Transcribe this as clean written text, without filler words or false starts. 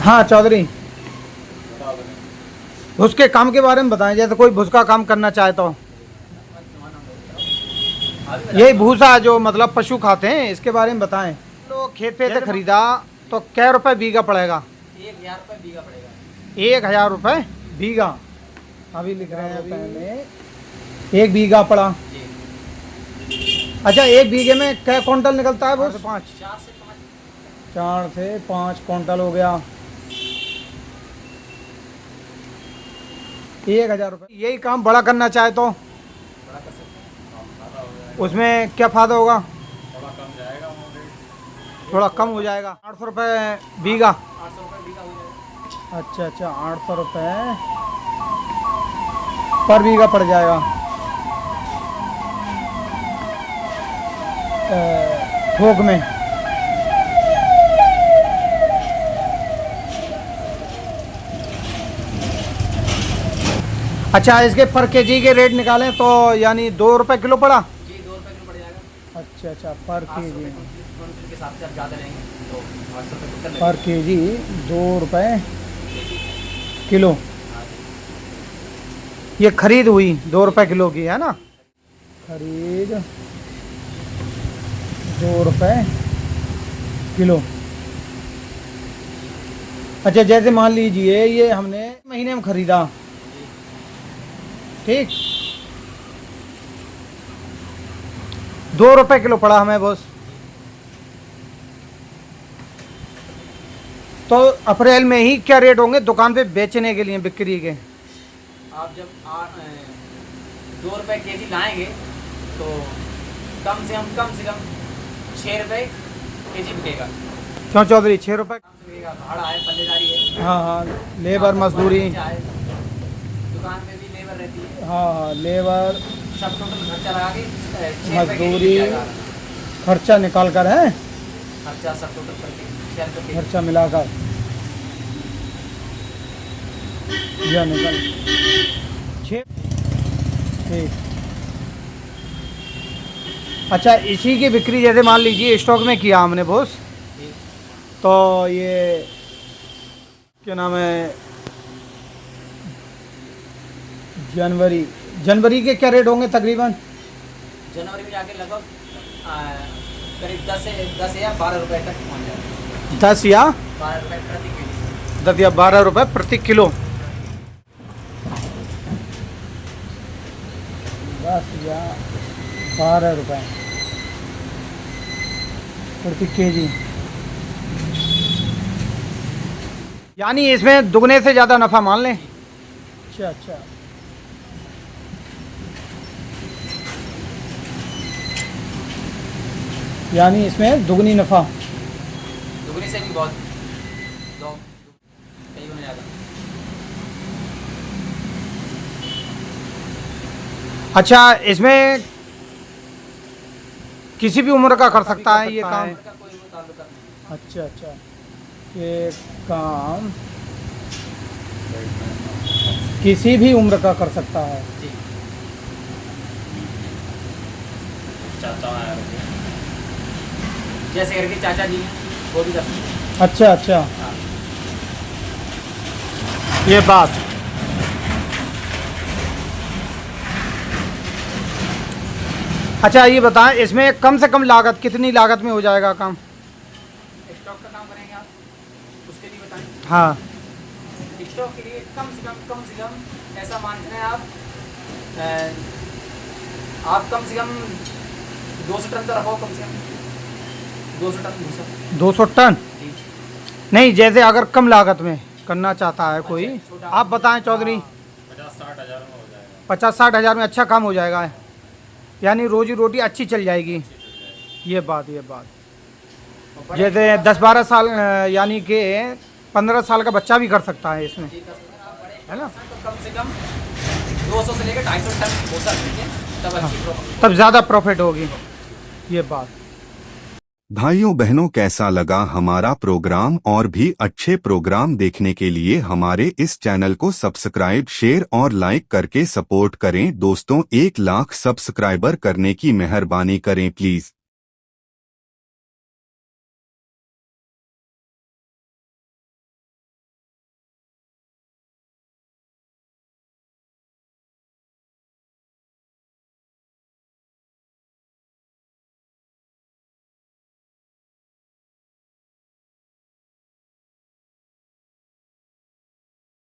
हाँ चौधरी, भूस के काम के बारे में बताएं, जैसे कोई भूस का काम करना चाहे तो। यही भूसा जो मतलब पशु खाते हैं, इसके बारे में बताएं। तो खेत पे से खरीदा तो क्या रुपए बीघा पड़ेगा? 1000 रुपये बीघा पड़ेगा। 1000 रुपये बीघा। अभी लिख रहे हैं पहले 1 बीघा पड़ा। अच्छा, 1 बीघे में क्या क्विंटल निकलता है? वो 4 से 5 क्विंटल हो गया। 1000 रुपये। यही काम बड़ा करना चाहे तो उसमें क्या फ़ायदा होगा? थोड़ा कम हो जाएगा। 800 रुपये बीघा। 800 रुपये बीघा हो जाएगा। अच्छा, 800 रुपये पर बीघा पड़ जाएगा थोक में। अच्छा, इसके पर केजी के रेट निकालें तो यानी 2 रुपये किलो पड़ा? जी 2 रुपये किलो पड़ जाएगा। अच्छा, पर केजी के हिसाब से आप ज़्यादा लेंगे तो 800 रुपये पर केजी 2 रुपये किलो। ये खरीद हुई 2 रुपये किलो की, है ना? खरीद 2 रुपये किलो। अच्छा, जैसे मान लीजिए ये हमने महीने में खरीदा, ठीक, 2 रुपये किलो पड़ा हमें बॉस। तो अप्रैल में ही क्या रेट होंगे दुकान पे बेचने के लिए, बिक्री के? आप जब 2 रुपये केजी लाएंगे तो कम से कम 6 रुपये केजी बिकेगा। क्यों चौधरी, 6 रुपये? भाड़ा है, पल्लेदारी है। हाँ, लेबर मजदूरी। दुकान में भी लेबर रहती है। हाँ, लेबर सब टोटल खर्चा लगा के 6 रुपये मजदूरी खर्चा निकाल कर है, खर्चा सब टोटल करके 6 रुपये खर्चा मिलाकर यह निकल 6। ठीक। अच्छा, इसी की बिक्री जैसे मान लीजिए स्टॉक में किया हमने बॉस, तो ये क्या नाम है, जनवरी के क्या रेट होंगे तकरीबन? जनवरी में जाके लगभग करीब 10 या 12 रुपये तक पहुँच जाएगा। 10 या 12 रुपये प्रति किलो। 10 या 12 रुपये प्रति किलो। 10 या 12 रुपये प्रति केजी। यानी इसमें दुगने से ज़्यादा नफ़ा मान लें। अच्छा, यानी इसमें दुगनी नफ़ा। दुगनी से भी बहुत कई गुना ज़्यादा। अच्छा, इसमें किसी भी उम्र का कर सकता है ये काम? कोई मुताबिक नहीं। अच्छा, ये काम किसी भी उम्र का कर सकता है। जी। चाचा जैसे करके चाचा जी वो भी कर सकते हैं। अच्छा, हाँ। ये बात। अच्छा, ये बताएं, इसमें कम से कम लागत कितनी लागत में हो जाएगा काम? स्टॉक का काम करेंगे आप, उसके लिए बताएं। हाँ, स्टॉक के लिए कम से कम ऐसा मान लें आप कम से कम 200 टन तो रखो, कम से कम 200 टन। 200 टन? जी। नहीं, जैसे अगर कम लागत में करना चाहता है कोई, आप बताएं चौधरी। 50-60 हज़ार में हो जाएगा। 50-60 हज़ार में अच्छा काम हो जाएगा, यानी रोजी रोटी अच्छी चल जाएगी। ये बात। जैसे 10-12 साल यानी कि 15 साल का बच्चा भी कर सकता है इसमें, है ना? तो कम से कम 200 से लेकर 250 टन हो सकती है, तब अच्छी प्रॉफिट, तब ज़्यादा प्रॉफिट होगी। ये बात। भाइयों बहनों, कैसा लगा हमारा प्रोग्राम? और भी अच्छे प्रोग्राम देखने के लिए हमारे इस चैनल को सब्सक्राइब, शेयर और लाइक करके सपोर्ट करें। दोस्तों, 1 लाख सब्सक्राइबर करने की मेहरबानी करें प्लीज।